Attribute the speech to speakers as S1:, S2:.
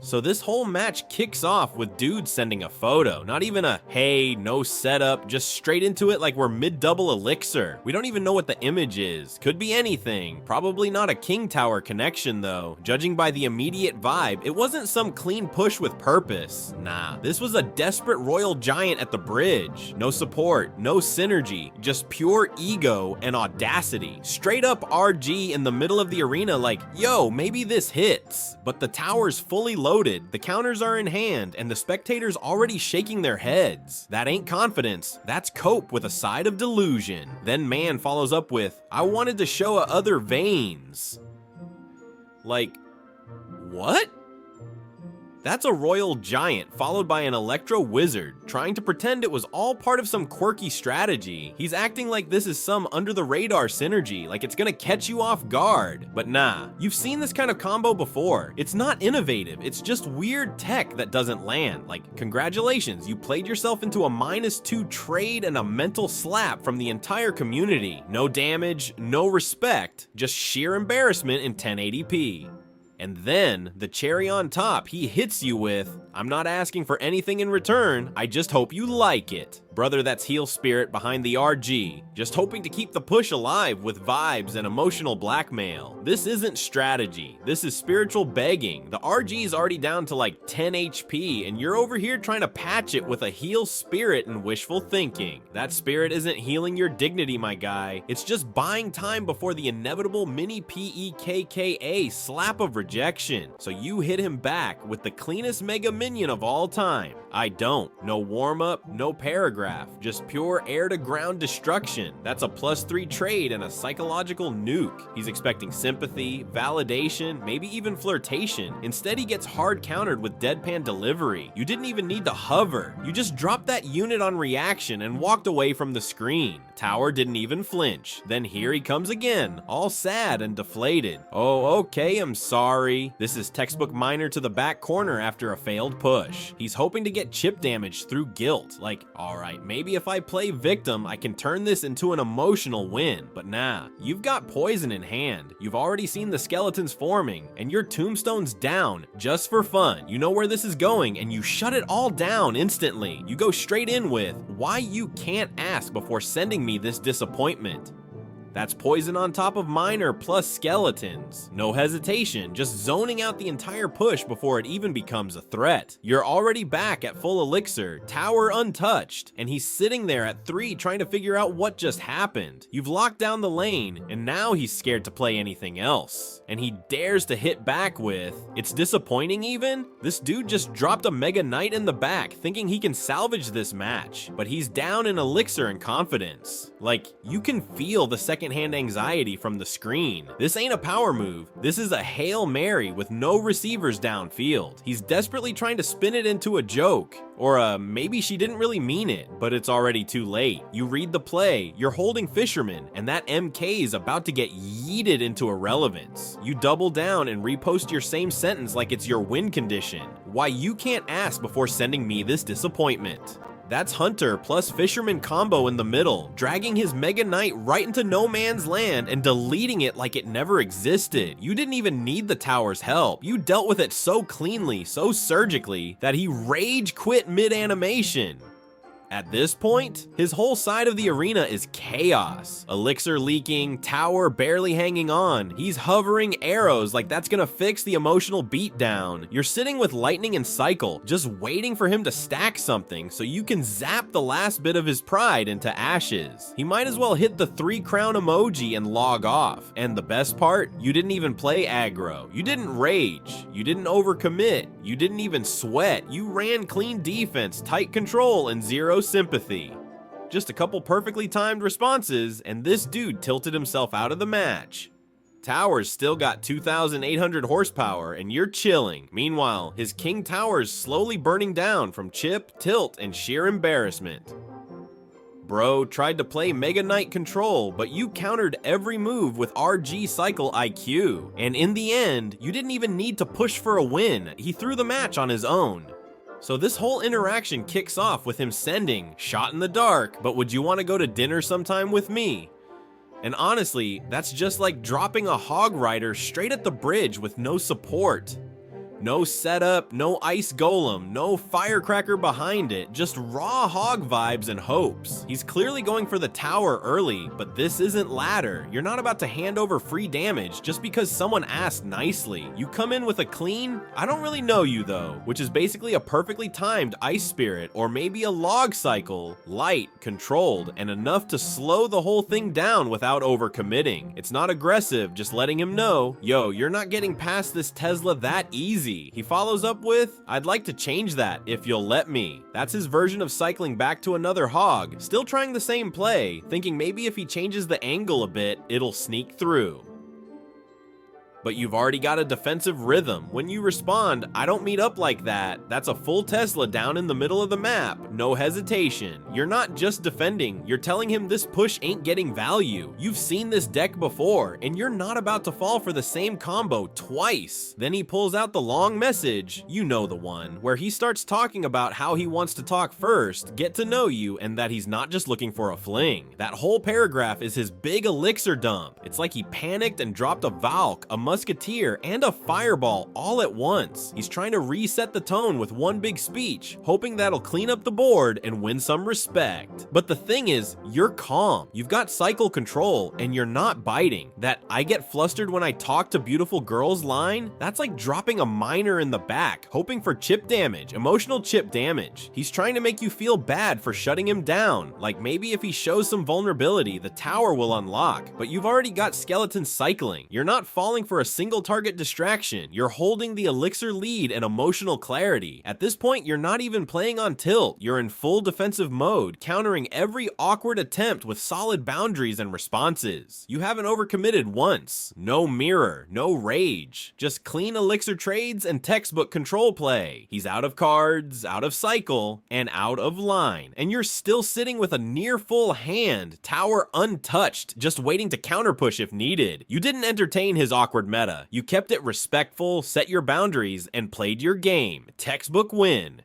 S1: So this whole match kicks off with dudes sending a photo, not even a hey, no setup, just straight into it like we're mid-double elixir. We don't even know what the image is. Could be anything. Probably not a king tower connection though. Judging by the immediate vibe, it wasn't some clean push with purpose. Nah, this was a desperate royal giant at the bridge. No support, no synergy, just pure ego and audacity. Straight up RG in the middle of the arena like, yo, maybe this hits. But the tower's fully loaded, the counters are in hand, and the spectators already shaking their heads. That ain't confidence, that's cope with a side of delusion. Then man follows up with, I wanted to show other veins. Like, what? That's a royal giant followed by an electro wizard trying to pretend it was all part of some quirky strategy. He's acting like this is some under the radar synergy, like it's gonna catch you off guard. But nah, you've seen this kind of combo before. It's not innovative, it's just weird tech that doesn't land. Like, congratulations, you played yourself into a -2 trade and a mental slap from the entire community. No damage, no respect, just sheer embarrassment in 1080p. And then, the cherry on top, he hits you with, I'm not asking for anything in return, I just hope you like it. Brother, that's heel spirit behind the RG, just hoping to keep the push alive with vibes and emotional blackmail. This isn't strategy, this is spiritual begging. The RG is already down to like 10 HP, and you're over here trying to patch it with a heel spirit and wishful thinking. That spirit isn't healing your dignity, my guy. It's just buying time before the inevitable mini PEKKA slap of rejection. So you hit him back with the cleanest mega minion of all time. I don't. No warm-up, no paragraph, just pure air-to-ground destruction. That's a +3 trade and a psychological nuke. He's expecting sympathy, validation, maybe even flirtation. Instead, he gets hard countered with deadpan delivery. You didn't even need to hover. You just dropped that unit on reaction and walked away from the screen. Tower didn't even flinch. Then here he comes again, all sad and deflated. Oh, okay, I'm sorry. This is textbook miner to the back corner after a failed push. He's hoping to get chip damage through guilt. Like, alright, maybe if I play victim, I can turn this into an emotional win. But nah, you've got poison in hand. You've already seen the skeletons forming, and your tombstone's down, just for fun. You know where this is going, and you shut it all down instantly. You go straight in with, why you can't ask before sending me this disappointment. That's poison on top of miner plus skeletons. No hesitation, just zoning out the entire push before it even becomes a threat. You're already back at full elixir, tower untouched, and he's sitting there at 3 trying to figure out what just happened. You've locked down the lane, and now he's scared to play anything else. And he dares to hit back with, it's disappointing even? This dude just dropped a Mega Knight in the back thinking he can salvage this match, but he's down in elixir and confidence. Like, you can feel the secondhand anxiety from the screen. This ain't a power move, this is a Hail Mary with no receivers downfield. He's desperately trying to spin it into a joke. Or maybe she didn't really mean it, but it's already too late. You read the play, you're holding Fisherman, and that MK is about to get yeeted into irrelevance. You double down and repost your same sentence like it's your win condition. Why you can't ask before sending me this disappointment. That's Hunter plus Fisherman combo in the middle, dragging his Mega Knight right into no man's land and deleting it like it never existed. You didn't even need the tower's help. You dealt with it so cleanly, so surgically, that he rage quit mid-animation. At this point, his whole side of the arena is chaos. Elixir leaking, tower barely hanging on. He's hovering arrows like that's gonna fix the emotional beatdown. You're sitting with lightning and cycle, just waiting for him to stack something so you can zap the last bit of his pride into ashes. He might as well hit the 3 crown emoji and log off. And the best part, you didn't even play aggro. You didn't rage. You didn't overcommit. You didn't even sweat. You ran clean defense, tight control, and 0 sympathy. Just a couple perfectly timed responses, and this dude tilted himself out of the match. Tower's still got 2,800 horsepower, and you're chilling. Meanwhile, his King Tower's slowly burning down from chip, tilt, and sheer embarrassment. Bro tried to play Mega Knight control, but you countered every move with RG cycle IQ. And in the end, you didn't even need to push for a win. He threw the match on his own. So this whole interaction kicks off with him sending, shot in the dark, but would you want to go to dinner sometime with me? And honestly, that's just like dropping a hog rider straight at the bridge with no support. No setup, no ice golem, no firecracker behind it, just raw hog vibes and hopes. He's clearly going for the tower early, but this isn't ladder. You're not about to hand over free damage just because someone asked nicely. You come in with a clean, I don't really know you though, which is basically a perfectly timed ice spirit or maybe a log cycle, light, controlled, and enough to slow the whole thing down without overcommitting. It's not aggressive, just letting him know, yo, you're not getting past this Tesla that easy. He follows up with, I'd like to change that if you'll let me. That's his version of cycling back to another hog, still trying the same play, thinking maybe if he changes the angle a bit, it'll sneak through. But you've already got a defensive rhythm. When you respond, I don't meet up like that. That's a full Tesla down in the middle of the map. No hesitation. You're not just defending, you're telling him this push ain't getting value. You've seen this deck before, and you're not about to fall for the same combo twice. Then he pulls out the long message, you know the one, where he starts talking about how he wants to talk first, get to know you, and that he's not just looking for a fling. That whole paragraph is his big elixir dump. It's like he panicked and dropped a Valk, a musketeer, and a fireball all at once. He's trying to reset the tone with one big speech, hoping that'll clean up the board and win some respect. But the thing is, you're calm. You've got cycle control, and you're not biting. That I get flustered when I talk to beautiful girls line, that's like dropping a miner in the back, hoping for chip damage, emotional chip damage. He's trying to make you feel bad for shutting him down, like maybe if he shows some vulnerability, the tower will unlock, but you've already got skeletons cycling. You're not falling for a single target distraction. You're holding the elixir lead and emotional clarity. At this point, you're not even playing on tilt. You're in full defensive mode, countering every awkward attempt with solid boundaries and responses. You haven't overcommitted once. No mirror, no rage. Just clean elixir trades and textbook control play. He's out of cards, out of cycle, and out of line. And you're still sitting with a near full hand, tower untouched, just waiting to counterpush if needed. You didn't entertain his awkward meta. You kept it respectful, set your boundaries, and played your game. Textbook win.